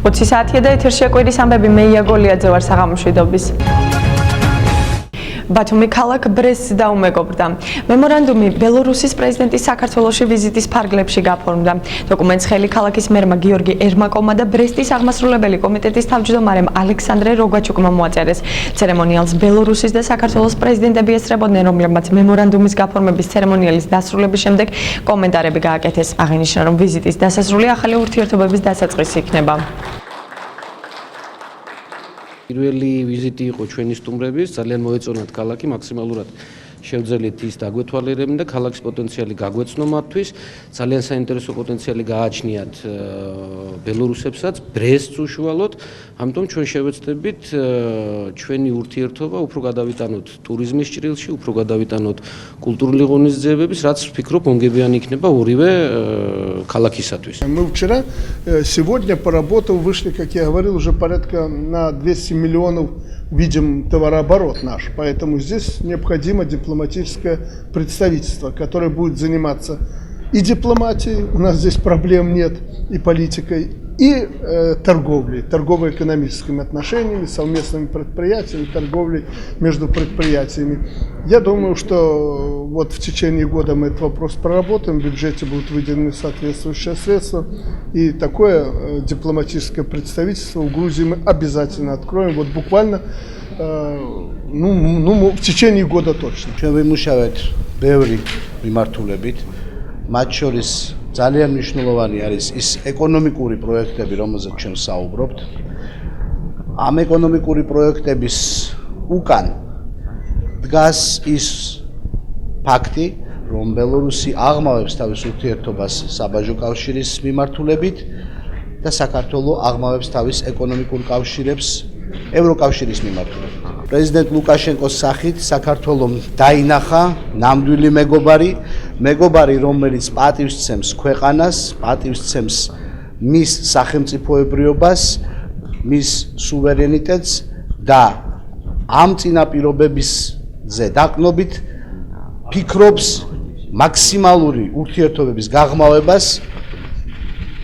20 საათია და ეთერში კვირის ამბები მე იაგოლიაძე ვარ საღამოშვიდობის. ბათუმი ქალაქ ბრესტს დაუმეგობრდა. მემორანდუმი ბელორუსის პრეზიდენტის საქართველოში ვიზიტის ფარგლებში გაფორმდა. დოკუმენტს ხელი ქალაქის მერმა გიორგი ერმაკოვმა და ბრესტის აღმასრულებელი კომიტეტის თავმჯდომარემ ალექსანდრე როგაჩუკმა მოაწერეს. ცერემონიალს ბელორუსის და საქართველოს პრეზიდენტები ესწრებოდნენ, რომლებმაც მემორანდუმის გაფორმების ცერემონიალის დასრულების შემდეგ კომენტარები გააკეთეს. აღინიშნა, რომ ვიზიტის დასასრული ახალი ურთიერთობების დასაწყისი იქნება. პირველი ვიზიტი იყო ჩვენი სტუმრების, ძალიან მოეწონათ ქალაქი, მაქსიმალურად შევძელით ის დაგვეთვალიერებინ და ქალაქის პოტენციალი გაგვეცნო მათთვის, ძალიან საინტერესო პოტენციალი გააჩნიათ ბელორუსებსაც, ბრესტს უშუალოდ, ამიტომ ჩვენ შევეცდებით ჩვენი ურთიერთობა უფრო გადავიტანოთ ტურიზმის ჭრილში, უფრო გადავიტანოთ культурული ღონისძიებების, რაც ვფიქრობ მომგებიანი იქნება ორივე ქალაქისათვის. Мы вчера, сегодня поработал, вышли, как я говорил, уже порядка на 200 миллионов видим товарооборот наш, поэтому здесь необходимо дипломатическое представительство, которое будет заниматься и дипломатией, у нас здесь проблем нет, и политикой, и торговлей, торгово-экономическими отношениями, совместными предприятиями, торговлей между предприятиями. Я думаю, что вот в течение года мы этот вопрос проработаем, в бюджете будут выделены соответствующие средства, и такое дипломатическое представительство в Грузии мы обязательно откроем, вот буквально в течение года точно. მათ შორის ძალიან მნიშვნელოვანი არის ის ეკონომიკური პროექტები, რომელზეც ჩვენ საუბრობთ. ამ ეკონომიკური პროექტების უკან დგას ის ფაქტი, რომ ბელორუსი აღმავებს თავის ურთიერთობას საბაჟო კავშირის მიმართულებით და საქართველოს აღმავებს თავის ეკონომიკურ კავშირებს ევროკავშირის მიმართულებით. პრეზიდენტ ლუკაშენკოს სახით საქართველოს დაინახა ნამდვილი მეგობარი, რომელიც პატივსცემს ქვეყანას, პატივსცემს მის სახელმწიფოებრიობას, მის სუვერენიტეტს და ამ წინაპირობებზე დაყნობით ფიქრობს მაქსიმალური ურთიერთობების გაღრმავებას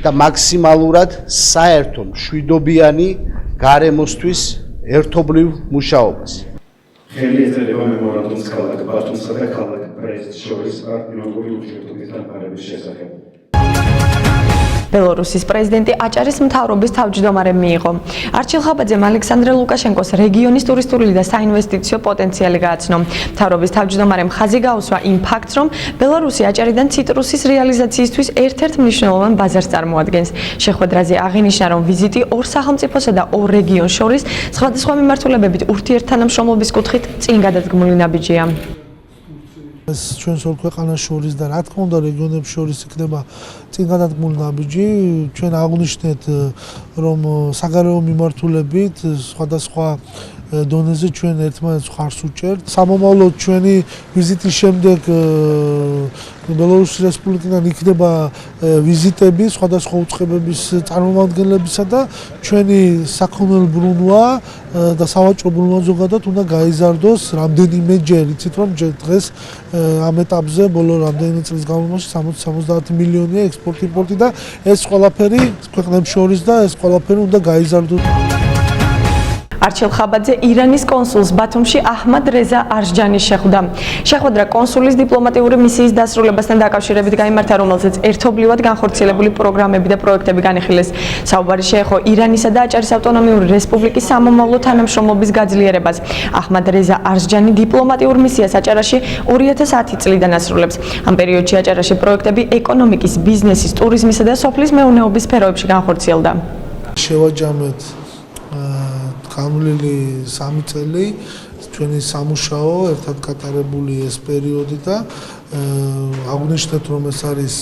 და მაქსიმალურად საერთო მშვიდობიანი გარემოსთვის ერთობლივ მუშაობას. ხელი ეწევა მემორანდუმს ქალაქ ბათუმსა და ქალაქ ბრესტს შორის პარტნიორული ურთიერთობის დამყარების შესახებ. ბელორუსის პრეზიდენტი აჭარის მთავრობის თავმჯდომარემ მიიღო. არჩილ ხაბაძემ ალექსანდრე ლუკაშენკოს რეგიონის ტურისტული და საინვესტიციო პოტენციალი გააცნო. მთავრობის თავმჯდომარემ ხაზი გაუსვა იმ ფაქტს, რომ ბელორუსი აჭარიდან ციტრუსის რეალიზაციისთვის ერთ-ერთ მნიშვნელოვან ბაზარს წარმოადგენს. შეხვედრაზე აღინიშნა, რომ ვიზიტი ორ სახელმწიფოსა და ორ რეგიონს შორის სხვადასხვა მიმართულებებით ურთიერთთანამშრომლობის კუთხით წინ გადადგმული ნაბიჯია. ჩვენს ორ ქვეყანას შორის და რა თქმა უნდა რეგიონებს შორის იქნება წინ გადადგმული ნაბიჯი. ჩვენ აღვნიშნეთ, რომ საგარეო მიმართულებით სხვადასხვა დონეზე ჩვენ ერთმანეთს ხარს უჭერთ. სამომავლოდ ჩვენი ვიზიტის შემდეგ ბელორუსის რესპუბლიკიდან იქნება ვიზიტები სხვადასხვა უწყებების წარმომადგენლებისა და ჩვენი საქონელ ბრუნვა და სავაჭრო ბრუნვა ზოგადად უნდა გაიზარდოს რამდენიმეჯერ. იცით რომ დღეს ამ ეტაპზე ბოლო რამდენი წლის განმავლობაში 60-70 მილიონია ექსპორტ-იმპორტი და ეს ყველაფერი ქვეყნებს შორის და ეს ყველაფერი უნდა გაიზარდოს. არჩილ ხაბაძე ირანის კონსულს ბათუმში აჰმად რეზა არჟჯანის შეხვდა. შეხვედრა კონსულის დიპლომატიური მისიის დასრულებასთან დაკავშირებით გაიმართა, რომელზეც ერთობლივად განხორციელებული პროგრამები და პროექტები განიხილეს. საუბარი შეეხო ირანისა და აჭარის ავტონომიური რესპუბლიკის სამომავლო თანამშრომლობის გაძლიერებას. აჰმად რეზა არჟჯანი დიპლომატიურ მისიას აჭარაში 2010 წლიდან ასრულებს. ამ პერიოდში აჭარაში პროექტები ეკონომიკის, ბიზნესის, ტურიზმისა და სოფლის მეურნეობის სფეროებში განხორციელდა. შევაჯამეთ განვლილი 3 წელი ჩვენი სამუშაო ერთად გატარებული ეს პერიოდი და აღვნიშნეთ, რომ ეს არის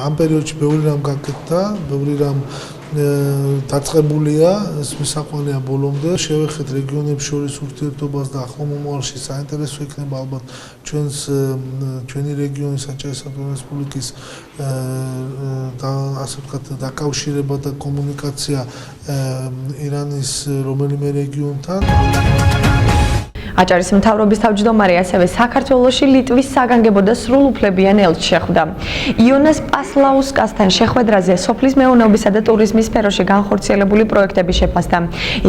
ამ პერიოდში ბევრი რამ გაკეთდა, ბევრი რამ დაწყებულია, ეს მისაყვანია ბოლომდე. შევეხეთ რეგიონებს შორის ურთიერთობას და ახლო მომავალში საინტერესო იქნება ალბათ ჩვენი რეგიონის აჭარის ავტონომიური რესპუბლიკის ასე ვთქვათ დაკავშირება და კომუნიკაცია ირანის რომელიმე რეგიონთან. აჭარის მთავრობის თავმჯდომარე ასევე საქართველოში ლიტვის საგანგებო და სრულუფლებიან ელჩი შეხვდა. იონას პასლაუსკასთან შეხვედრაზე სოფლის მეურნეობისა და ტურიზმის სფეროში განხორციელებული პროექტები შეფასდა.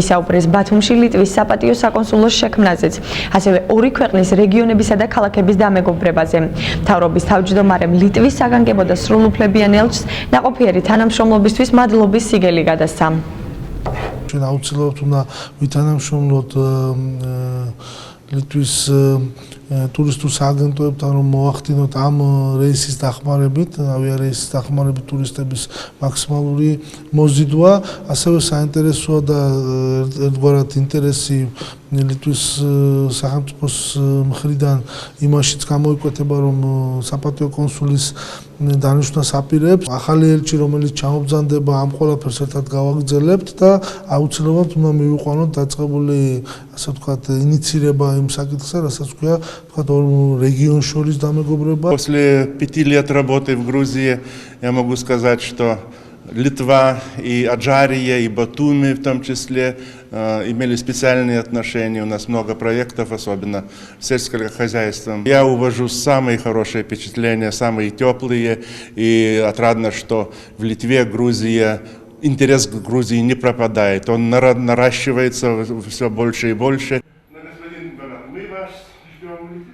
ისაუბრეს ბათუმში ლიტვის საპატიო საკონსულოს შექმნაზეც, ასევე ორი ქვეყნის რეგიონებისა და ქალაქების დამეგობრებაზე. მთავრობის თავმჯდომარემ ლიტვის საგანგებო და სრულუფლებიან ელჩს ნაყოფიერი თანამშრომლობისთვის მადლობის სიგელი გადასცა. ჩვენ აუცილებლად უნდა ვითანამშრომლოთ ლიტვის ტურისტულ სააგენტოებთან, რომ მოახდინოთ ამ რეისის დახმარებით, ავიარეისის დახმარებით ტურისტების მაქსიმალური მოზიდვა, ასევე საინტერესოა და ერთგვარად ინტერესი ლიტვის სახელმწიფოს მხრიდან იმაშიც გამოიკვეთება, რომ საპატიო კონსულის დანიშვნას აპირებს. ახალი ელჩი, რომელიც ჩამობრძანდება, ამ ყველაფერს ერთად გავაგრძელებთ და აუცილებლად უნდა მივიყვანოთ დაწყებული, ასე ვთქვათ, ინიცირება იმ საკითხზე, რასაც ქვია, ვთქვათ, ორ რეგიონ შორის დამეგობრება. После 5 лет работы в Грузии я могу сказать, что Литва и Аджария, и Батуми в том числе имели специальные отношения. У нас много проектов, особенно в сельском хозяйстве. Я увожу самые хорошие впечатления, самые теплые. И отрадно, что в Литве, Грузия, интерес к Грузии не пропадает. Он наращивается все больше и больше. Мы вас ждем в Литве.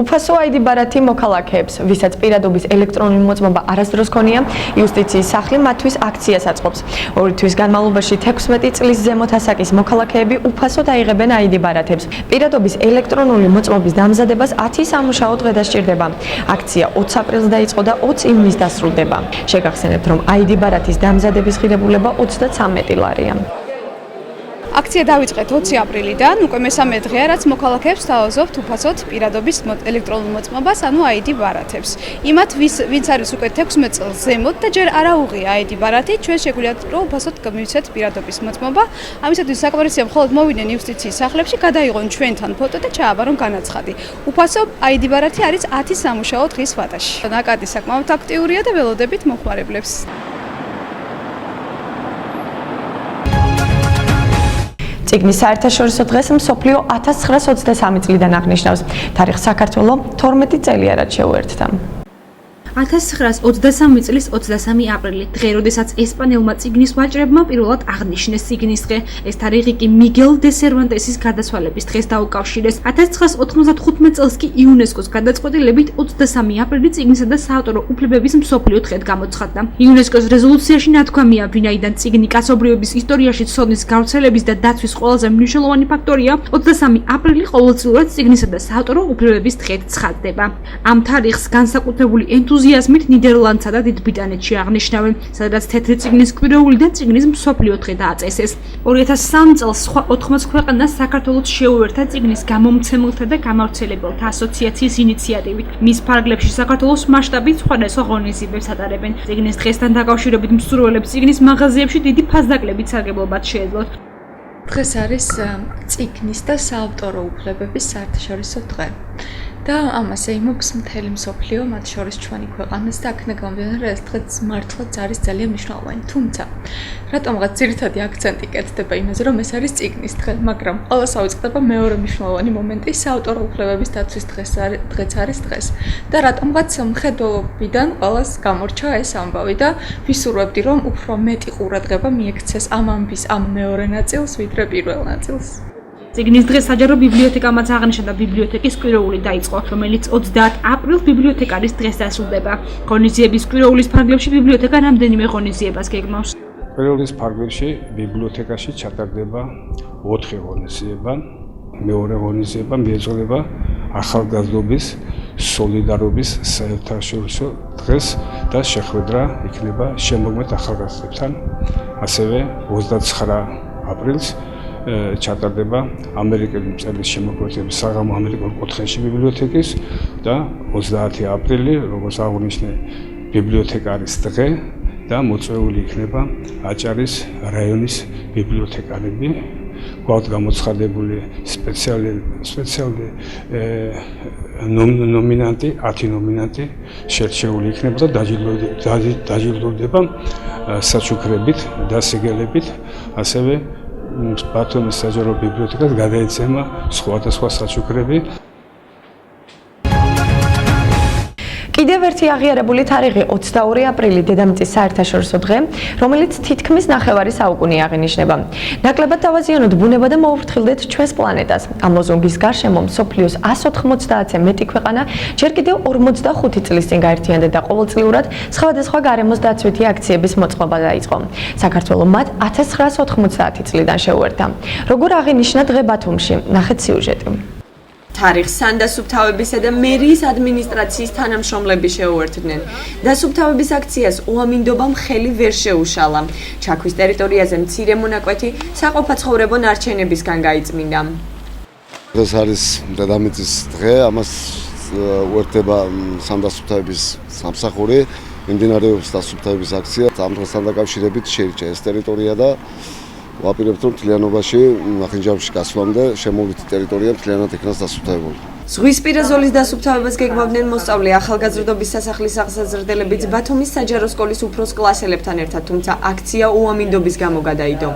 უფასო აიდი ბარათი მოქალაქეებს, ვისაც პირადობის ელექტრონული მოწმობა არასდროს ქონია, იუსტიციის სახლი მათთვის აქციას აწყობს. 2 თვის განმავლობაში 16 წლის ზემოთ ასაკის მოქალაქეები უფასოდ აიღებენ აიდი ბარათებს. პირადობის ელექტრონული მოწმობის დამზადებას 10 სამუშაო დღე დასჭირდება. აქცია 20 აპრილს დაიწყო და 20 ივნისს დასრულდება. შეგახსენებთ, რომ აიდი ბარათის დამზადების ღირებულება 33 ლარია. აქცია დავიწყეთ 20 აპრილიდან, უკვე მესამე დღეა, რაც მოქალაქეებს თავაზობთ უფასოდ პირადობის ელექტრონულ მოწმობას, ანუ ID ბარათებს. იმათ, ვინც არის უკვე 16 წელს ზემოთ და ჯერ არ აუღია ID ბარათი, ჩვენ შეგვიძლიათ რომ უფასოდ გამივცეთ პირადობის მოწმობა. ამისათვის საკმარისია მხოლოდ მოვიდნენ იუსტიციის სახლებში, გადაიღონ ჩვენთან ფოტო და ჩააბარონ განაცხადი. უფასო ID ბარათი არის 10 სამუშაო დღის ვადაში. ნაკადი საკმაოდ აქტიურია და ველოდებით მომხმარებლებს. წიგნის საერთაშორისო დღეს მსოფლიო 1923 წლიდან აღნიშნავს. თარიღს საქართველო 12 წელია რაც შეუერთდა. 1923 წლის 23 აპრილი, დღე, როდესაც ესპანელმა წიგნის ვაჭრებმა პირველად აღნიშნეს წიგნის დღე. ეს თარიღი კი მიგელ დე სერვანტესის გარდაცვალების დღეს დაუკავშირეს. 1995 წელს კი იუნესკოს გადაწყვეტილებით 23 აპრილი წიგნისა და საავტორო უფლებების მსოფლიო დღედ გამოცხადდა. იუნესკოს რეზოლუციაში ნათქვამია, ვინაიდან წიგნი კაცობრიობის ისტორიაში ცოდნის გავრცელების და დაცვის ყველაზე მნიშვნელოვანი ფაქტორია, 23 აპრილი ყოველწლიურად წიგნისა და საავტორო უფლებების დღედ ცხადდება. ამ თარიღს განსაკუთრებული ენთუზიაზმით ნიდერლანდსა და დიდ ბრიტანეთში აღნიშნავენ, სადაც თეთრი წიგნის კვირეული და წიგნის მსოფლიო დღე დააწესეს. 2003 წელს სხვა 80 ქვეყანას საქართველოს შეუერთა წიგნის გამომცემელთა და გამავრცელებელთა ასოციაციის ინიციატივით. მის ფარგლებში საქართველოს მასშტაბით სხვადასხვა ღონისძიებებს ატარებენ. წიგნის დღესთან დაკავშირებით მსურველებს წიგნის მაღაზიებში დიდი ფასდაკლებით სარგებლობად შეეძლოთ. დღეს არის წიგნის და საავტორო უფლებების საერთაშორისო დღე. და ამას ეიმობს მთელი მსოფლიო, მათ შორის ჩვენი ქვეყანაც და აქედან გამომდინარე ეს დღე მართლაც არის ძალიან მნიშვნელოვანი. თუმცა, რატომღაც ძირითადი აქცენტი კეთდება იმაზე, რომ ეს არის წიგნის დღე, მაგრამ ყველას ავიწყდება მეორე მნიშვნელოვანი მომენტი, საავტორო უფლებების დაცვის დღეც არის დღეს. და რატომღაც მხედველობიდან ყველას გამორჩა ეს ამბავი და ვისურვებდი, რომ უფრო მეტი ყურადღება მიექცეს ამ ამბის ამ მეორე ნაწილს, ვიდრე პირველ ნაწილს. წიგნის დღეს საჯარო ბიბლიოთეკამაც აღნიშნა და ბიბლიოთეკის კვირეული დაიწყო, რომელიც 30 აპრილს ბიბლიოთეკარის დღეს დასრულდება. ღონისძიების კვირეულის ფარგლებში ბიბლიოთეკა რამდენიმე ღონისძიებას გეგმავს. კვირეულის ფარგლებში ბიბლიოთეკაში ჩატარდება 4 ღონისძიება. მეორე ღონისძიება მიეწოდება ახალგაზრდობის სოლიდარობის საერთაშორისო დღეს და შეხვედრა იქნება შემოქმედ ახალგაზრდებთან. ასევე 29 აპრილს ჩატარდება ამერიკელი მწერლის შემოქმედების საღამო ამერიკულ კუთხეში ბიბლიოთეკის და 30 აპრილი, როგორც აღნიშნე, ბიბლიოთეკარის დღე და მოწვეული იქნება აჭარის რაიონის ბიბლიოთეკარები. გვაქვს გამოცხადებული სპეციალური ნომინანტი, 10 ნომინანტი შერჩეული იქნება და დაჯილდოვდება საჩუქრებით და სიგელებით, ასევე ბათუმის საჯარო ბიბლიოთეკას გადაეცემა სხვადასხვა საჩუქრები. კიდევ ერთი აღიარებული თარიღი 22 აპრილი დედამიწის საერთაშორისო დღე, რომელიც თითქმის ნახევარი საუკუნე აღინიშნება. ნაკლებად დავაზიანოთ ბუნება და მოუფრთხილდეთ ჩვენს პლანეტას. ამ ლოზუნგის გარშემო მსოფლიოს 190-ზე მეტი ქვეყანა ჯერ კიდევ 45 წლის წინ გაერთიანდა და ყოველწლიურად სხვადასხვა გარემოს დაცვითი აქციების მოწყობა დაიწყო. საქართველო მათ 1990 წლიდან შეუერთდა. როგორ აღინიშნა დღე ბათუმში? ნახეთ სიუჟეტი. თარიღს სანდასუფთავებისა და მერიის ადმინისტრაციის თანამშრომლები შეუერთდნენ. დასუფთავების აქციას უამინდობამ ხელი ვერ შეუშალა. ჩაქვის ტერიტორიაზე მცირე მონაკვეთი საყოფაცხოვრებო ნარჩენებისგან გაიწმინდა. ეს არის დედამიწის დღე, ამას უერთდება სანდასუფთავების სამსახური, მიმდინარეობს დასუფთავების აქცია. ამ დღესთან დაკავშირებით შეირჩა ეს ტერიტორია და ვაპირებთ, რომ მთლიანობაში ნახინჯავში გასვლამდე შემოვლითი ტერიტორია მთლიანად იქნას დასუფთავებული. ზღვისპირა ზოლის დასუფთავებას გეგმავდნენ მოსწავლე ახალგაზრდობის სასახლის აღზრდელებიც ბათუმის საჯარო სკოლის უფროს კლასელებთან ერთად, თუმცა აქცია უამინდობის გამო გადაიდო.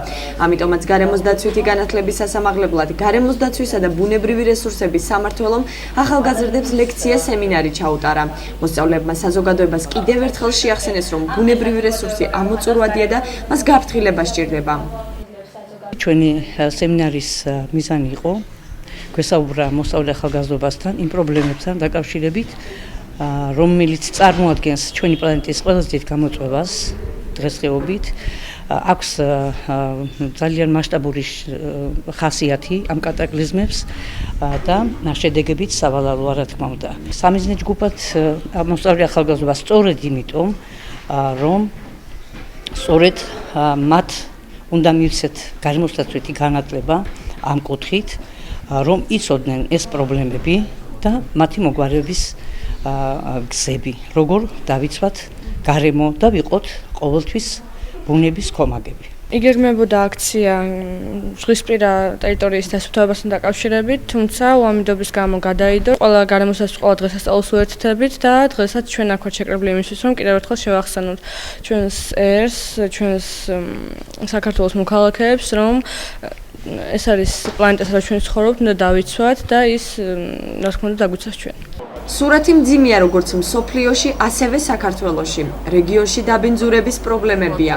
ამიტომაც გარემოს დაცვითი განათლების სასამაღლებლად გარემოს დაცვისა და ბუნებრივი რესურსების სამმართველომ ახალგაზრდებს ლექცია სემინარი ჩაუტარა. მოსწავლეებმა საზოგადოებას კიდევ ერთხელ შეახსენეს, რომ ბუნებრივი რესურსი ამოწურვადია და მას გაფრთხილება სჭირდება. ჩვენი სემინარის მიზანი იყო გვესაუბრა მოსწავლე ახალგაზრდობასთან იმ პრობლემებთან დაკავშირებით, რომელიც წარმოადგენს ჩვენი პლანეტის ყველაზე დიდ გამოწვევას დღესდღეობით. აქვს ძალიან მასშტაბური ხასიათი ამ კატაკლიზმებს და შედეგებიც სავალალოა, რა თქმა უნდა. სამიზნე ჯგუფად მოსწავლე ახალგაზრდობა სწორედ იმიტომ, რომ სწორედ მათ უნდა მივცეთ გარემოსდაცვითი განათლება ამ კუთხით, რომ იცოდნენ ეს პრობლემები და მათი მოგვარების გზები, როგორ დავიცვათ გარემო და ვიყოთ ყოველთვის ბუნების კომაგები. იგეგმებოდა აქცია ზღვისპირა ტერიტორიის დასუფთავებასთან დაკავშირებით, თუმცა უამინდობის გამო გადაიდო. ყველა გარემოსდაცვის ყველა დღესასწაულს უერთდებით და დღესაც ჩვენ აქ ვართ შეკრებილი იმისთვის, რომ კიდევ ერთხელ შევახსენოთ ჩვენს ერს, ჩვენს საქართველოს მოქალაქეებს, რომ ეს არის პლანეტა, სადაც ჩვენ ცხოვრობთ, უნდა დავიცვათ და ის, რა თქმა უნდა, დაგვიცავს ჩვენ. სურათი მძიმეა როგორც მსოფლიოში, ასევე საქართველოში. რეგიონში დაბინძურების პრობლემებია.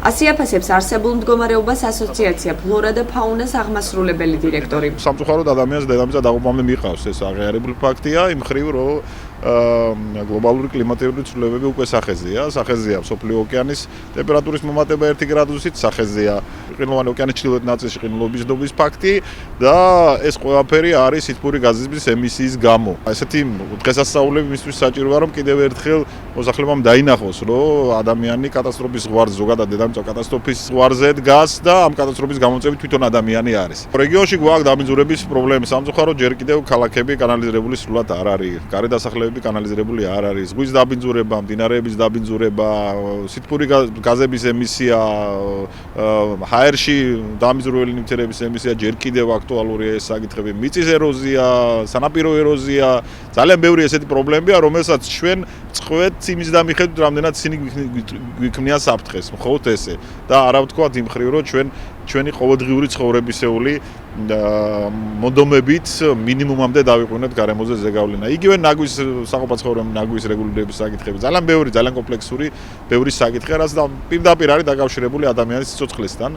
ასე აფასებს არსებულ მდგომარეობას ასოციაცია ფლორა და ფაუნას აღმასრულებელი დირექტორი. სამწუხაროდ ადამიანს დედამიწა დაღუპვამდე მიყავს, ეს აღიარებული ფაქტია, იმ ხრივ, რომ გლობალური კლიმატური ცვლილებები უკვე სახეზეა მსოფლიო ოკეანის ტემპერატურის მომატება 1 გრადუსით, სახეზეა ყინულოვანი ოკეანის ჩრდილოეთ ნაწილში ყინულობის დობის ფაქტი და ეს ყველაფერი არის სითბური გაზების ემისიის გამო. ესეთი დღესასწაულები მისთვის საჭიროა, რომ კიდევ ერთხელ მოსახლეობამ დაინახოს, რომ ადამიანი კატასტროფის ზღვარზე, ზოგადად დედამიწა კატასტროფის ზღვარზე დგას და ამ კატასტროფის გამომწვევი თვითონ ადამიანი არის. რეგიონში გვაქვს დაბინძურების პრობლემები, სამწუხაროდ ჯერ კიდევ ქალაქები კანალიზირებული სრულად არ არის. გარე დასახლებები კანალიზირებული არ არის. ზღვის დაბინძურება, მდინარეების დაბინძურება, სითბური გაზების ემისია, ჰაერში დამიზრული ნივთიერების ემისია ჯერ კიდევ აქტუალურია ეს საკითხები. მიწის ეროზია, სანაპირო ეროზია, ძალიან ბევრი ესეთი პრობლემებია, რომელსაც ჩვენ წყვეთ იმის და მიხედვით, რამდენად ისინი გვიქმნიან საფრთხეს. მხოლოდ ესე. და არა ვთქვათ იმ ხრივ, რომ ჩვენი ყოველდღიური ცხოვრებისეული მონდომებით მინიმუმამდე დავიყვანოთ გარემოზე ზეგავლენა. იგივე ნაგვის საყოფაცხოვრებო ნაგვის რეგულირების საკითხები. ძალიან ბევრი, ძალიან კომპლექსური, ბევრი საკითხია, რაც პირდაპირ არის დაკავშირებული ადამიანის სიცოცხლესთან.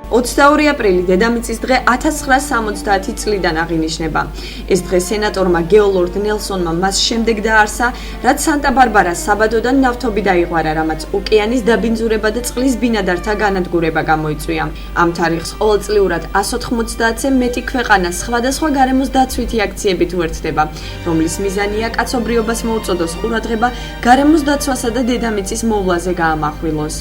22 აპრილი დედამიწის დღე 1970 წლიდან აღინიშნება. ეს დღე სენატორმა გეოლორდ ნელსონმა მას შემდეგ დაარსა, რაც სანტა-ბარბარას საბადოდან ნავთობი დაიღვარა, რამაც ოკეანის დაბინძურება და წყლის ბინადართა განადგურება გამოიწვია. ამ თარიღს ყოველწლიურად 190-ზე მეტი ქვეყანა სხვადასხვა გარემოს დაცვითი აქციებით უერთდება, რომლის მიზანია კაცობრიობას მოუწოდოს ყურადღება გარემოს დაცვასა და დედამიწის მოვლაზე გაამახვილოს.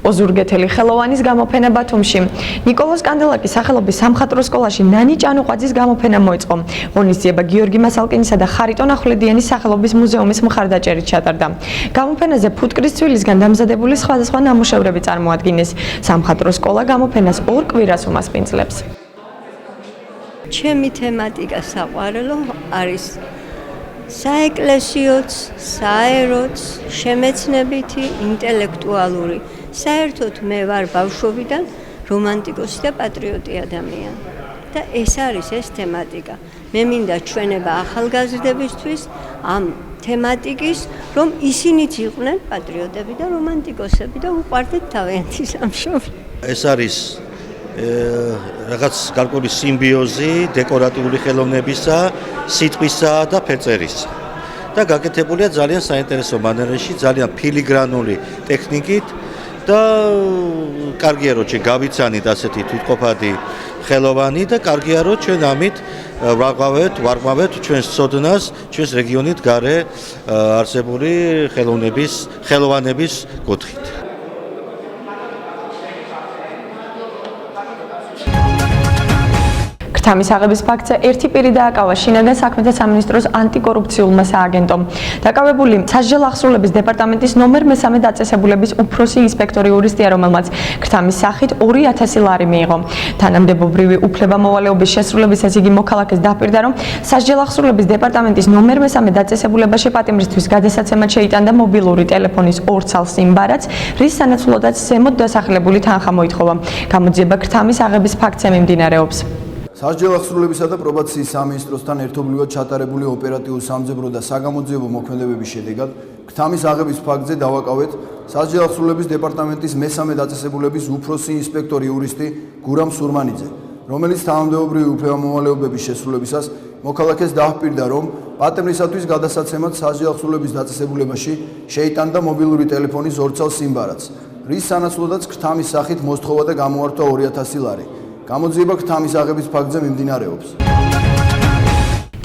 ოზურგეთელი ხელოვანის გამოფენა ბათუმში. ნიკოლოზ კანდელაკის სახელობის სამხატვრო სკოლაში ნანი ჭანუყვაძის გამოფენა მოეწყო. ღონისძიება გიორგი მასალკინისა და ხარიტონ ახვლედიანის სახელობის მუზეუმის მხარდაჭერით ჩატარდა. გამოფენაზე ფუტკრის ცვილისგან დამზადებული სხვადასხვა ნამუშევრები წარმოადგინეს. სამხატვრო სკოლა გამოფენას 2 კვირას უმასპინძლებს. ჩემი თემატიკა საყვარელო არის საეკლესიოც, საეროც, შემეცნებითი, ინტელექტუალური საერთოდ მე ვარ ბავშვობიდან რომანტიკოსი და პატრიოტი ადამიანი. და ეს არის ეს თემატიკა. მე მინდა ჩვენება ახალგაზრდებისთვის ამ თემატიკის, რომ ისინიც იყვნენ პატრიოტები და რომანტიკოსები და უყვარდეთ თავიანთი სამშობლო. ეს არის რაღაც გარკვეული სიმბიოზი დეკორატიული ხელოვნებისა, სიტყვისა და ფერწერისა. და გაკეთებულია ძალიან საინტერესო მანერაში, ძალიან ფილიგრანული ტექნიკით და კარგია რომ ჩვენ გავიცანით ასეთი თვითყოფადი ხელოვანი და კარგია რომ ჩვენ ამით ვარღვავეთ ჩვენს ცოდნას, ჩვენს რეგიონით გარე არსებული ხელოვნების კუთხით. ქრთამის აღების ფაქტზე ერთი პირი დააკავა შინაგან საქმეთა სამინისტროს ანტიკორუფციულმა სააგენტომ. დაკავებული სასჯელ აღსრულების დეპარტამენტის ნომერ 3 დაწესებულების უფროსი ინსპექტორი იურისტია, რომელმაც ქრთამის სახით 2000 ლარი მიიღო. თანამდებობრივი უფლებამოვალეობის შესრულებისას იგი მოქალაქეს დაპირდა, რომ სასჯელ აღსრულების დეპარტამენტის ნომერ 3 დაწესებულებაში პატიმრისთვის გადასაცემად შეიტანდა მობილური ტელეფონის 2 ცალ სიმბარაც, რის სანაცვლოდაც ზემოთ დასახელებული თანხა მოითხოვა. გამოძიება ქრთამის აღების ფაქტზე მიმდინარეობს. სასჯელ აღსრულებისა და პრობაციის სამინისტროსთან ერთობლივად ჩატარებული ოპერატიულ სამძებრო და საგამოძიებო მოქმედებების შედეგად ქრთამის აღების ფაქტზე დავაკავეთ სასჯელ აღსრულების დეპარტამენტის 3 დაწესებულების უფროსი ინსპექტორი იურისტი გურამ სურმანიძე, რომელიც თანამდებობრივი უფლებამოვალეობების შესრულებისას მოქალაქეს დაჰპირდა, რომ პატიმრისათვის გადასაცემად სასჯელ აღსრულების დაწესებულებაში შეიტანდა მობილური ტელეფონის 2 ცალ სიმბარაც, რის სანაცვლოდაც ქრთამის სახით მოსთხოვა და გამოართვა 2000 ლარი. გამოძიება ქრთამის აღების ფაქტზე მიმდინარეობს.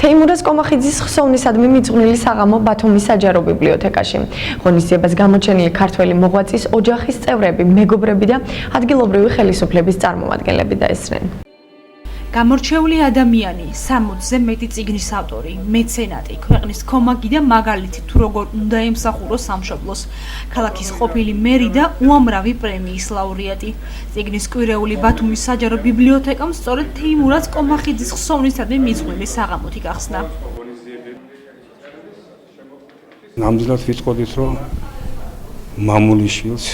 თეიმურაზ კომახიძის ხსოვნისადმი მიძღვნილი საღამო ბათუმის საჯარო ბიბლიოთეკაში. ღონისძიებას გამოჩენილი ქართველი მოღვაწის ოჯახის წევრები, მეგობრები და ადგილობრივი ხელისუფლების წარმომადგენლები დაესწრნენ. გამორჩეული ადამიანი, 60-ზე მეტი წიგნის ავტორი, მეცენატი, ქვეყნის ქომაგი და მაგალითი თუ როგორ უნდა ემსახუროს სამშობლოს, ქალაქის ყოფილი მერი და უამრავი პრემიის ლაურეატი. წიგნის კვირეული ბათუმის საჯარო ბიბლიოთეკამ სწორედ თეიმურაზ კომახიძის ხსოვნისადმი მიძღვნილი საღამოთი გახსნა. ნამდვილად ვიტყოდით, რომ მამული შვილს,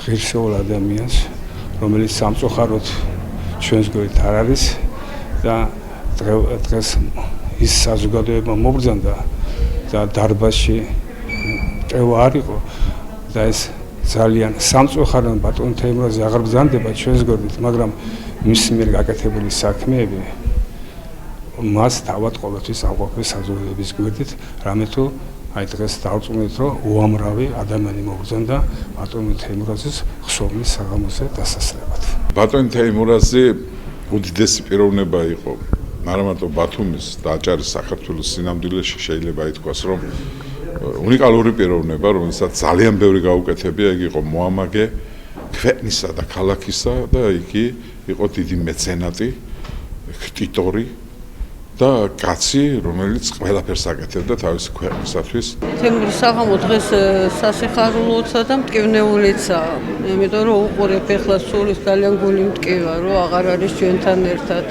ღირსეულ ადამიანს, რომელიც სამწუხაროდ ჩვენს გვერდით არ არის და დღეს ის საზოგადოება მობრძანდა და დარბაზში წევა არ იყო და ეს ძალიან სამწუხაროდ ბატონ თეიმურაზი აღარ ბრძანდება ჩვენს გვერდით, მაგრამ მის მიერ გაკეთებული საქმეები მას თავად ყოველთვის ამყოფის საზოგადოების გვერდით, რამე თუ აი დღეს დავწუნეთ, რომ უამრავი ადამიანი მობრძანდა ბატონ თეიმურაზის ხსოვნის საღამოზე დასასრებად. ბატონ თეიმურაზი უდიდესი პიროვნება იყო, არა მარტო ბათუმის და აჭარის საქართველოს სინამდვილეში შეიძლება ითქვას, რომ უნიკალური პიროვნება, რომელსაც ძალიან ბევრი გაუკეთებია, იგი იყო მოამაგე ქვეყნისა და ქალაქისა და იგი იყო დიდი მეცენატი, ქტიტორი და კაცი, რომელიც ყველაფერს აკეთებდა თავისი ქვეყნისათვის. თემურის საღამო დღეს სასიხარულოცა და მტკივნეულიცაა. იმიტომ რომ უყურებ ეხლა სულის ძალიან გული მტკივა, რომ აღარ არის ჩვენთან ერთად.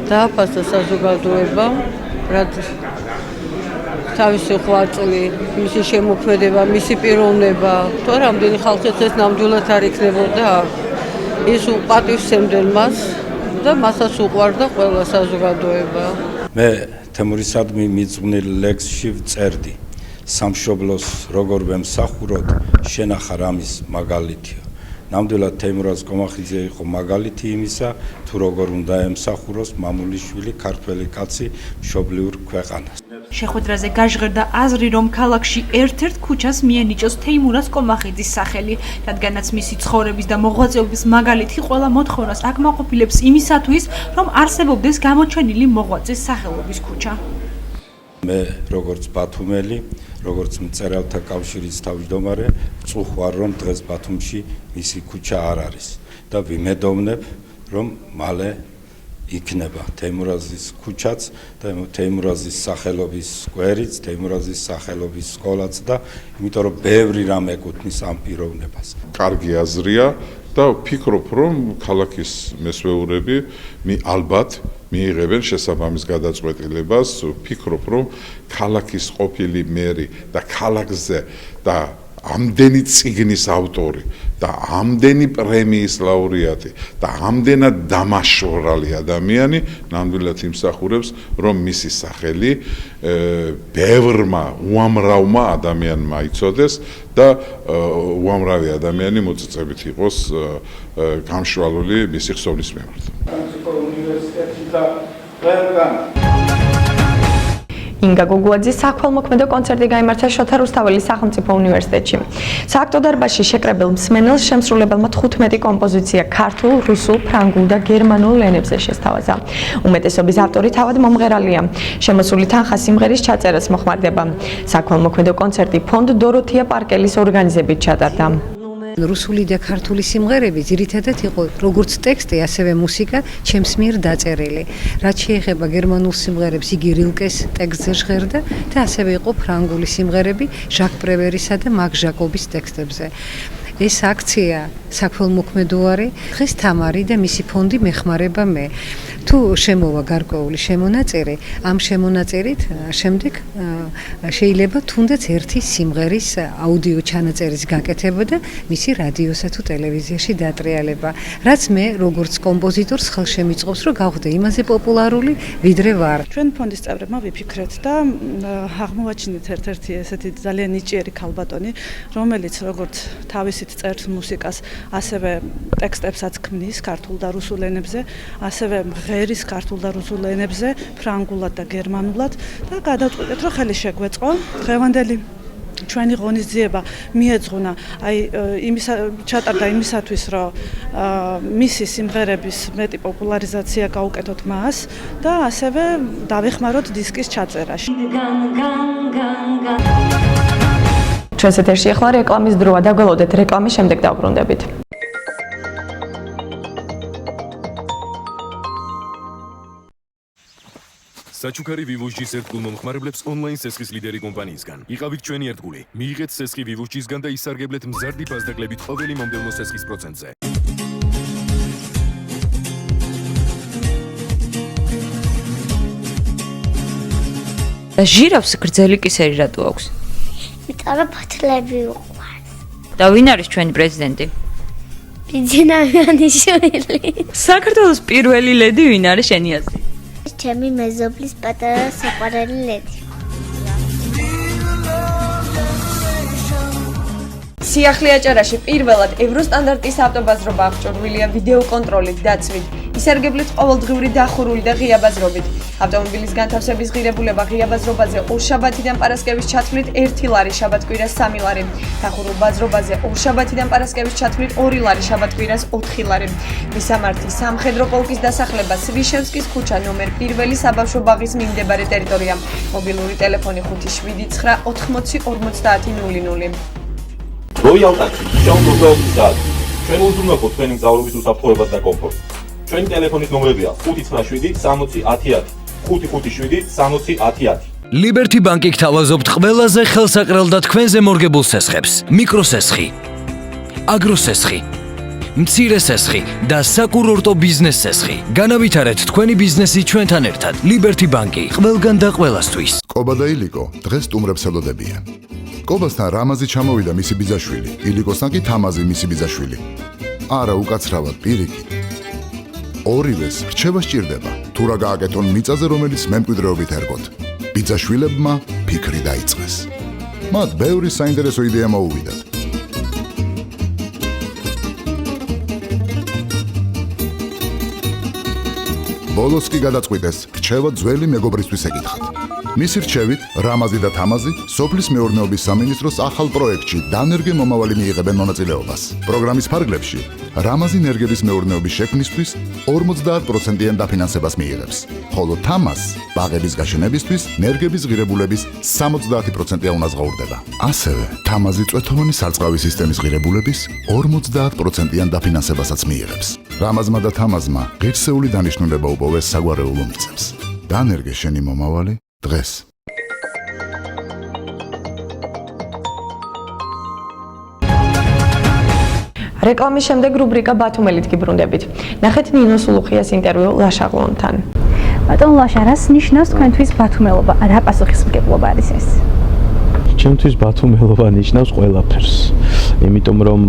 დააფასდა საზოგადოება, რაც თავისი ღვაწლი, მისი შემოქმედება, მისი პიროვნება, თუ რამდენი ხალხიც ეს ნამდვილად არ იქნებოდა. ის უპატივსემდნენ მას და მასაც უყვარდა ყველა საზოგადოება. მე თემურისადმი მიძღვნილ ლექსში ვწერდი სამშობლოს როგორ ვემსახუროთ შენახარ ამის მაგალითია. ნამდვილად თეიმურაზ კომახიძე იყო მაგალითი იმისა, თუ როგორ უნდა ემსახუროს მამულიშვილი ქართველი კაცი მშობლიურ ქვეყანას. შეხვედრაზე გაჟღერდა აზრი, რომ ქალაქში ერთ-ერთ ქუჩას მიენიჭოს თეიმურაზ კომახიძის სახელი, რადგანაც მისი ცხოვრების და მოღვაწეობის მაგალითი ყველა მოთხოვნას აკმაყოფილებს იმისათვის, რომ არსებობდეს გამოჩენილი მოღვაწის სახელობის ქუჩა. მე როგორც ბათუმელი, როგორც მწერალთა კავშირის თავმჯდომარე, ვწუხარ, რომ დღეს ბათუმში მისი ქუჩა არ არის და ვიმედოვნებ, რომ მალე იქნება თეიმურაზის ქუჩაც და თეიმურაზის სახელობის სკვერიც, თეიმურაზის სახელობის სკოლაც და იმიტომ რომ ბევრი რამ ეკუთვნის ამ პიროვნებას. კარგი აზრია და ვფიქრობ, რომ ქალაქის მესვეურები ალბათ მიიღებენ შესაბამის გადაწყვეტილებას. ვფიქრობ, რომ ქალაქის ყოფილი მერი და ქალაქზე და ამდენი წიგნის ავტორი და ამდენი პრემიის ლაურეატი და ამდენად დამაშორალი ადამიანი ნამდვილად იმსახურებს, რომ მისი სახელი ბევრმა უამრავმა ადამიანმა იცოდეს და უამრავი ადამიანი მოწიწებით იყოს გამშვალული მისი ხსოვნის მიმართ. ინგა გუგუაძის საქველმოქმედო კონცერტი გაიმართა შოთა რუსთაველის სახელმწიფო უნივერსიტეტში. სააქტო დარბაზში შეკრებილ მსმენელს შემსრულებელმა 15 კომპოზიცია ქართულ, რუსულ, ფრანგულ და გერმანულ ენებზე შესთავაზა. უმეტესობის ავტორი თავად მომღერალია. შემოსული თანხა სიმღერის ჩაწერას მოხმარდება. საქველმოქმედო კონცერტი ფონდ დოროთია პარკელის ორგანიზებით ჩატარდა. რუსული და ქართული სიმღერები ძირითადად იყო როგორც ტექსტი, ასევე მუსიკა ჩემს მიერ დაწერილი. რაც შეეხება გერმანულ სიმღერებს, იგი რილკეს ტექსტზე ჟღერდა და ასევე იყო ფრანგული სიმღერები ჟაკ პრევერისა და მაგ ჟაკობის ტექსტებზე. ეს აქცია საქველმოქმედოარი, დღეს თამარი და მისი ფონდი მეხმარება მე. თუ შემოვა გარკვეული შემონაწერი, ამ შემონაწერით შემდეგ შეიძლება თუნდაც ერთი სიმღერის აუდიო ჩანაწერის გაკეთება და მისი რადიოსა თუ ტელევიზიაში დატრიალება. რაც მე როგორც კომპოზიტორს ხელშემიწყობს, რომ გავხდე იმაზე პოპულარული, ვიდრე ვარ. ჩვენ ფონდის წევრებმა ვიფიქრეთ და აღმოვაჩინეთ ერთ-ერთი ესეთი ძალიან ნიჭიერი ქალბატონი, რომელიც როგორც თავისით წერს მუსიკას, ასევე ტექსტებსაც ქმნის ქართულ და რუსულ ენებზე, ასევე ღერის ქართულ და რუსულ ენებზე, ფრანგულად და გერმანულად და გადავწყვიტეთ, რომ ხელი შეგვეწყო. დღევანდელი ჩვენი ღონისძიება მიეძღვნა ჩატარდა იმისათვის, რომ მისი სიმღერების მეტი პოპულარიზაცია გაუკეთოთ მას და ასევე დავეხმაროთ დისკის ჩაწერაში. ჩვენს ეთერში ახლა რეკლამის დროა, დაგველოდეთ რეკლამის შემდეგ დავბრუნდებით. საჩუქარი ვივუშჯის ერთგულ მომხმარებლებს ონლაინ სესხის ლიდერი კომპანიისგან. იყავით ჩვენი ერთგული. მიიღეთ სესხი ვივუშჯისგან და ისარგებლეთ მზარდი ფასდაკლებით ყოველი მომდევნო სესხის პროცენტზე. ჟირაფს გრძელი კისერი რატო აქვს? იმიტომ რომ ფოთლები უყვარს. და ვინ არის ჩვენი პრეზიდენტი? ბიძინავიანიშვილი. საქართველოს პირველი ლედი ვინ არის შენი აზრით? ჩემი მეზობლის პატარა საყვარელი ლედი. სიახლე აჭარაში პირველად ევროსტანდარტის ავტობაზრობა აღჭურვილია ვიდეო კონტროლით დაცვით. ისარგებლეთ ყოველდღიური დახურული და ღია ბაზრობით. ავტომობილის განთავსების ღირებულება ღია ბაზრობაზე ორშაბათიდან პარასკევის ჩათვლით 1 ლარი, შაბათ-კვირას 3 ლარი. დახურულ ბაზრობაზე ორშაბათიდან პარასკევის ჩათვლით 2 ლარი, შაბათ-კვირას 4 ლარი. მისამართი სამხედრო პოლკის დასახლება სვიშევსკის ქუჩა ნომერ 1 საბავშვო ბაღის მიმდებარე ტერიტორია. მობილური ტელეფონი 579 80 50 00. Royal Taxi, შენ მოგზაურობთ და ჩვენ უზრუნველყოთ თქვენი მგზავრობის უსაფრთხოებას და კომფორტს. ჩვენი ტელეფონის ნომრებია 597 60 10 557 60 10. Liberty Bank გთავაზობთ ყველაზე ხელსაყრელ და თქვენზე მორგებულ სესხებს. მიკროსესხი, აგროსესხი, მცირე სესხი და საკურორტო ბიზნეს სესხი. განავითარეთ თქვენი ბიზნესი ჩვენთან ერთად. Liberty Bank ყველგან და ყველასთვის. კობა და ილიკო დღეს სტუმრებს ელოდებიან. კობასთან რამაზი ჩამოვიდა მისი ბიძაშვილი, ილიკოსთან კი თამაზი მისი ბიძაშვილი. არა უკაცრავად პირიქით. ორივეს რჩება სჭირდება, თუ რა გააკეთონ მიწაზე, რომელიც მემკვიდრეობით ერგოთ. ბიძაშვილებმა ფიქრი დაიწყეს. მათ ბევრი საინტერესო იდეა მოუვიდათ. ბოლოს კი გადაწყვიტეს, რჩევა ძველი მეგობრისთვის ეკითხათ. მისი რჩევით, რამაზი და თამაზი სოფლის მეურნეობის სამინისტროს ახალ პროექტში დანერგე მომავალი მიიღებენ მონაწილეობას. პროგრამის ფარგლებში რამაზი ნერგების მეურნეობის შექმნისთვის 50%-იან დაფინანსებას მიიღებს, ხოლო თამაზ ბაღების გაშენებისთვის ნერგების ღირებულების 70%-იან უნაზღაურდება. ასევე თამაზი წვეთოვანი სარწყავი სისტემის ღირებულების 50%-იან დაფინანსებასაც მიიღებს. რამაზმა და თამაზმა ღირსეული დანიშნულება უპოვეს საგვარეულო მიწებს. დანერგე შენი მომავალი დღეს. რეკლამის შემდეგ რუბრიკა ბათუმელით გიბრუნდებით. ნახეთ ნინო სულუხიას ინტერვიუ ლაშაღლონთან. ბატონ ლაშა, რას ნიშნავს თქვენთვის ბათუმელობა? რა პასუხისმგებლობა არის ეს? ჩემთვის ბათუმელობა ნიშნავს ყველაფერს. იმიტომ რომ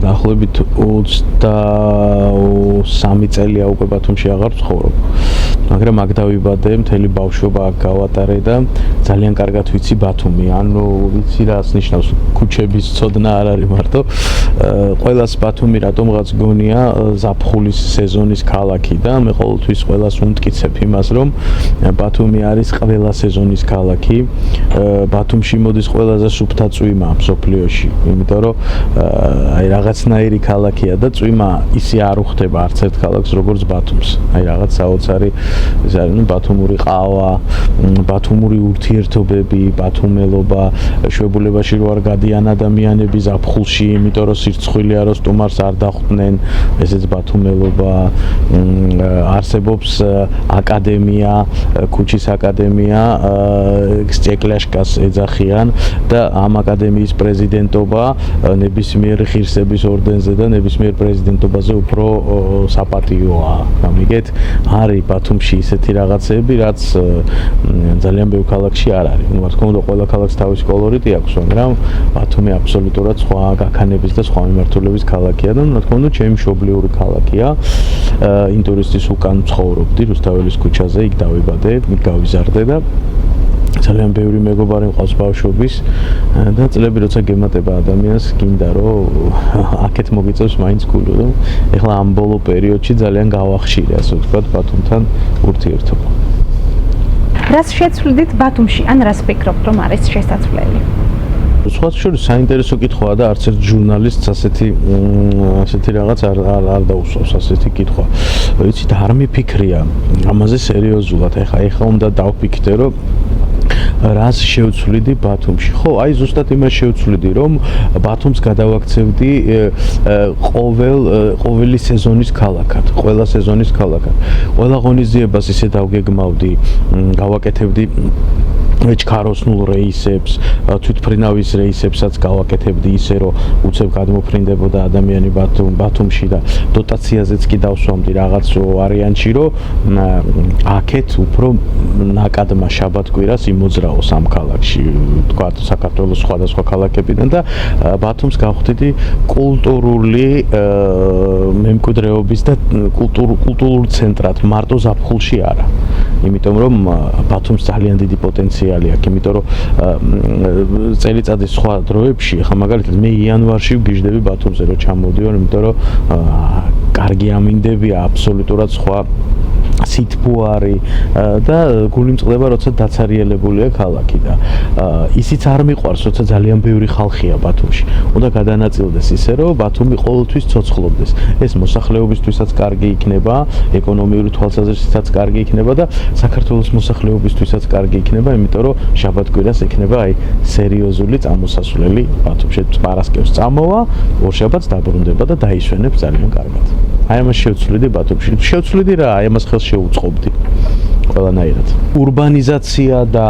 დაახლოებით 23 წელია უკვე ბათუმში აღარ ვცხოვრობ. მაგრამ აქ დავიბადე, მთელი ბავშვობა აქ გავატარე და ძალიან კარგად ვიცი ბათუმი. ანუ ვიცი რას ნიშნავს ქუჩების ცოდნა არ არის მარტო. ყველას ბათუმი რატომღაც გონია ზაფხულის სეზონის ქალაქი და მე ყოველთვის ყველას უმტკიცებ იმას, რომ ბათუმი არის ყველა სეზონის ქალაქი. ბათუმში მოდის ყველაზე სუფთა წვიმა მსოფლიოში, იმიტომ რომ აი რაღაცნაირი ქალაქია და წვიმა ისე არ უხდება არც ერთ ქალაქს როგორც ბათუმს. აი რაღაც საოცარი ეს არის, ну, ბათუმური ყავა, ბათუმური ურთიერთობები, ბათუმელობა, შვებულებაში რო არ გადიან ადამიანები ზაფხულში, იმიტომ რომ სირცხვილია რო სტუმარს არ დახვდნენ, ესეც ბათუმელობა. არსებობს აკადემია, ქუჩის აკადემია, სტეკლაშკას ეძახიან და ამ აკადემიის პრეზიდენტობა ნებისმიერ ღირსების ორდენზე და ნებისმიერ პრეზიდენტობაზე უფრო საპატიოა. გამიგეთ, არის ბათუმში ისეთი რაღაცები, რაც ძალიან ბევრ ქალაქში არ არის. რა თქმა უნდა, ყველა ქალაქს თავისი კოლორიტი აქვს, მაგრამ ბათუმი აბსოლუტურად სხვა გაქანების და სხვა მიმართულების ქალაქია და რა თქმა უნდა, ჩემი მშობლიური ქალაქია. ინტურისტის უკან ცხოვრობდი რუსთაველის ქუჩაზე, იქ დავიბადე, იქ გავიზარდე და ძალიან ბევრი მეგობარი მყავს ბავშვობის და წლები როცა გემატება ადამიანს, გინდა რომ აქეთ მოგიწევს მაინც გული, რომ ეხლა ამ ბოლო პერიოდში ძალიან გავახშირე, ასე ვთქვათ, ბათუმთან ურთიერთობა. რას შეცვლიდით ბათუმში, ან რას ფიქრობთ, რომ არის შესაძლებელი? სხვათა შორის საინტერესო კითხვაა და არც ერთ ჟურნალისტს ასეთი რაღაც არ დაუსვავს ასეთი კითხვა. ვიცით, არ მიფიქრია ამაზე სერიოზულად. ეხლა უნდა დავფიქრდე, რომ რას შევცვლიდი ბათუმში. ხო, აი ზუსტად იმას შევცვლიდი, რომ ბათუმს გადავაქცევდი ყოველი სეზონის ქალაქად, ყველა სეზონის ქალაქად. ყველა ღონისძიებას ისე დავგეგმავდი, გავაკეთებდი ჩქაროსნულ რეისებს, თვითფრინავის რეისებსაც გავაკეთებდი ისე, რომ უცებ გადმოფრინდებოდა ადამიანი ბათუმში და დოტაციაზეც კი დავსვამდი რაღაც ვარიანტში, რომ აქეთ უფრო ნაკადმა შაბათ-კვირას იმოძრაოს ამ ქალაქში, თქვა საქართველოს სხვადასხვა ქალაქებიდან და ბათუმს გავხდიდი კულტურული მემკვიდრეობის და კულტურულ ცენტრად, მარტო ზაფხულში არა. იმიტომ რომ ბათუმს ძალიან დიდი პოტენციალი აქვს, იმიტომ რომ წელიწადის სხვა დროებში, ხა მაგალითად მე იანვარში ვგიჟდები ბათუმზე რომ ჩამოვდივარ, იმიტომ რომ კარგი ამინდებია, აბსოლუტურად სხვა სითბოარი და გული მწყდება, როცა დაცარიელებულია ქალაქი და ისიც არ მიყვარს, როცა ძალიან ბევრი ხალხია ბათუმში. უნდა გადანაწილდეს ისე, რომ ბათუმი ყოველთვის ცოცხლობდეს. ეს მოსახლეობისთვისაც კარგი იქნება, ეკონომიური თვალსაზრისითაც კარგი იქნება და საქართველოს მოსახლეობისთვისაც კარგი იქნება, იმიტომ რომ შაბათ-კვირას ექნება აი სერიოზული წამოსასვლელი ბათუმში. პარასკევს წამოვა, ორშაბათს დაბრუნდება და დაისვენებს ძალიან კარგად. აი ამას შევცვლიდი ბათუმში. შევცვლიდი რა, აი ამას ხელს შევუწყობდი ყველანაირად. ურბანიზაცია და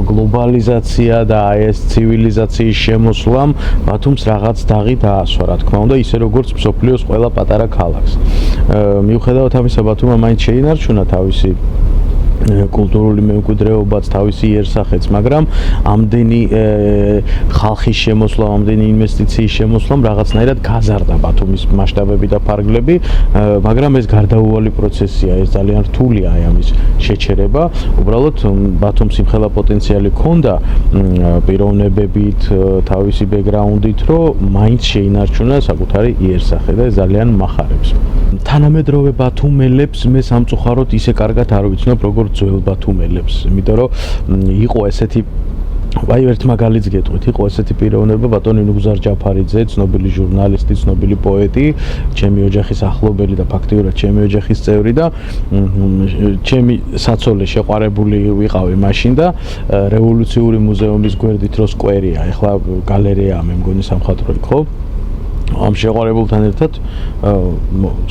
გლობალიზაცია და ეს ცივილიზაციის შემოსვლამ ბათუმს რაღაც დაღი დაასვა, რა თქმა უნდა, ისე როგორც მსოფლიოს ყველა პატარა ქალაქს. მიუხედავად ამისა, ბათუმმა მაინც შეინარჩუნა თავისი კულტურული მემკვიდრეობაც, თავისი იერსახეც, მაგრამ ამდენი ხალხის შემოსვლამ, ამდენი ინვესტიციის შემოსვლამ რაღაცნაირად გაზარდა ბათუმის მასშტაბები და ფარგლები, მაგრამ ეს გარდაუვალი პროცესია, ეს ძალიან რთულია აი ამის შეჩერება. უბრალოდ ბათუმს იმხელა პოტენციალი ჰქონდა პიროვნებებით, თავისი ბექგრაუნდით, რომ მაინც შეინარჩუნა საკუთარი იერსახე და ეს ძალიან მახარებს. თანამედროვე ბათუმელებს მე სამწუხაროდ ისე კარგად არ ვიცნობ, როგორც ძველ ბათუმელებს, იმიტომ რომ იყო ესეთი აი ერთ მაგალითს გეტყვით, იყო ესეთი პიროვნება ბატონი ნუგზარ ჯაფარიძე, ცნობილი ჟურნალისტი, ცნობილი პოეტი, ჩემი ოჯახის ახლობელი და ფაქტიურად ჩემი ოჯახის წევრი და ჩემი საცოლე შეყვარებული ვიყავი მაშინ და რევოლუციური მუზეუმის გვერდით რო სკვერია, ეხლა გალერეაა მე მგონი სამხატვრო, ხო? ამ შეყვარებულთან ერთად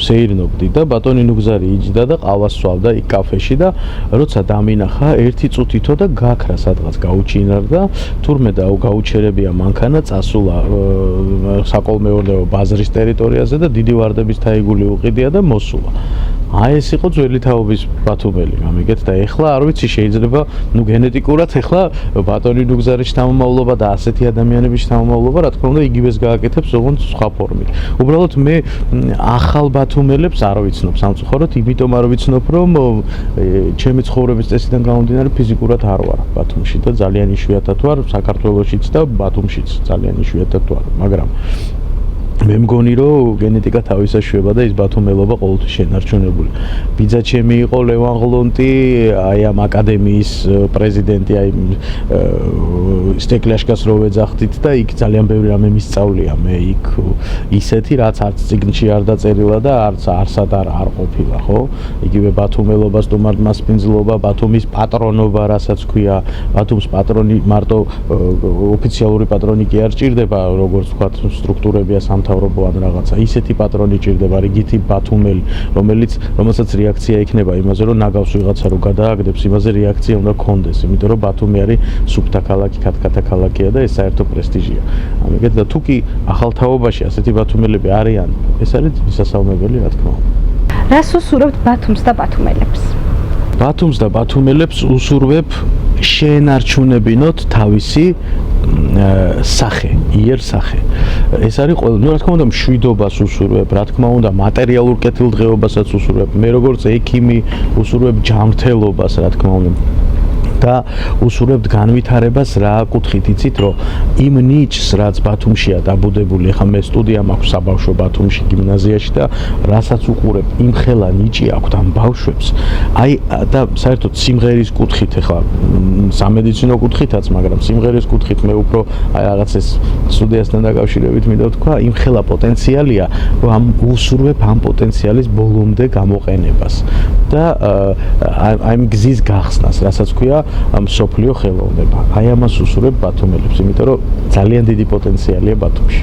სეირნობდი და ბატონი ნუგზარი იჯდა და ყავას სვავდა იქ კაფეში და როცა დამინახა ერთი წუთითო და გაქრა სადღაც გაუჩინარდა, თურმე და გაუჩერებია მანქანა, წასულა საკოლმეურნეო ბაზრის ტერიტორიაზე და დიდი ვარდების თაიგული უყიდია და მოსულა. აი ეს იყო ძველი თაობის ბათუმელი, გამიგეთ და ეხლა არ ვიცი შეიძლება გენეტიკურად ეხლა ბატონი ნუგზარის შთამომავლობა და ასეთი ადამიანების შთამომავლობა რა თქმა უნდა იგივეს გააკეთებს ოღონდ სხვა ფორმით. უბრალოდ მე ახალ ბათუმელებს არ ვიცნობ სამწუხაროდ, იმიტომ არ ვიცნობ რომ ჩემი ცხოვრების წესიდან გამომდინარე ფიზიკურად არ ვარ ბათუმში და ძალიან იშვიათად ვარ საქართველოშიც და ბათუმშიც ძალიან იშვიათად ვარ, მაგრამ მე მგონი რომ გენეტიკა თავისაშვება და ის ბათუმელობა ყოველთვის შენარჩუნებული. ბიძა ჩემი იყო ლევან ღლონტი, აი ამ აკადემიის პრეზიდენტი, აი სტეკლაშკას რო ვეძახდით და იქ ძალიან ბევრი რამე მისწავლია მე იქ ისეთი რაც არც წიგნში არ დაწერილა და არსად არ ყოფილა, ხო? იგივე ბათუმელობა, სტუმართმასპინძლობა, ბათუმის პატრონობა, რასაც ქვია, ბათუმს პატრონი მარტო ოფიციალური პატრონი კი არ ჭირდება, როგორც ვთქვათ, სტრუქტურებია სამთავრობო ან რაღაცა. ისეთი პატრონი ჭირდება, რიგითი ბათუმელი, რომელსაც რეაქცია იქნება იმაზე, რომ ნაგავს ვიღაცა რო გადააგდებს, იმაზე რეაქცია უნდა გქონდეს, იმიტომ რომ ბათუმი არის სუფთა ქალაქი, ქათქათა ქალაქია და ეს საერთო პრესტიჟია. ამიტომ და თუ კი ახალ თაობაში ასეთი ბათუმელები არიან, ეს არის მისასალმებელი, რა თქმა უნდა. რას უსურვებთ ბათუმს და ბათუმელებს? ბათუმს და ბათუმელებს უსურვებ შეენარჩუნებინოთ თავისი სახე, იერსახე. ეს არის ყველა, რა თქმა უნდა, მშვიდობას უსურვებ, რა თქმა უნდა, მატერიალურ კეთილდღეობასაც უსურვებ. მე როგორც ექიმი უსურვებ ჯანმრთელობას, რა თქმა უნდა. და უსურვებთ განვითარებას რა კუთხით იცით რომ იმ ნიჭს რაც ბათუმშია დაბუდებული, ახლა მე სტუდია მაქვს საბავშვო ბათუმში გიმნაზიაში და რასაც უყურებ იმ ხელა ნიჭი აქვთ ამ ბავშვებს. აი და საერთოდ სიმღერის კუთხით ახლა სამედიცინო კუთხითაც, მაგრამ სიმღერის კუთხით მე უფრო აი რაღაც ეს სტუდიასთან დაკავშირებით მინდა ვთქვა, იმ ხელა პოტენციალია, რომ უსურვებ ამ პოტენციალის ბოლომდე გამოყენებას და აი ამ გზის გახსნას, რასაც ქვია მსოფლიო ხელოვნება. აი ამას უსურვებ ბათუმელებს, იმიტომ რომ ძალიან დიდი პოტენციალია ბათუმში.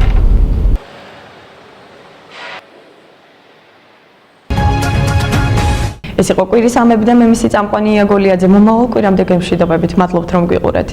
ეს იყო კვირის ამები და მე მისი წამყვანი ია გოლიაძე. მომავალ კვირამდე გემშვიდობებით. მადლობთ რომ გვიყურეთ.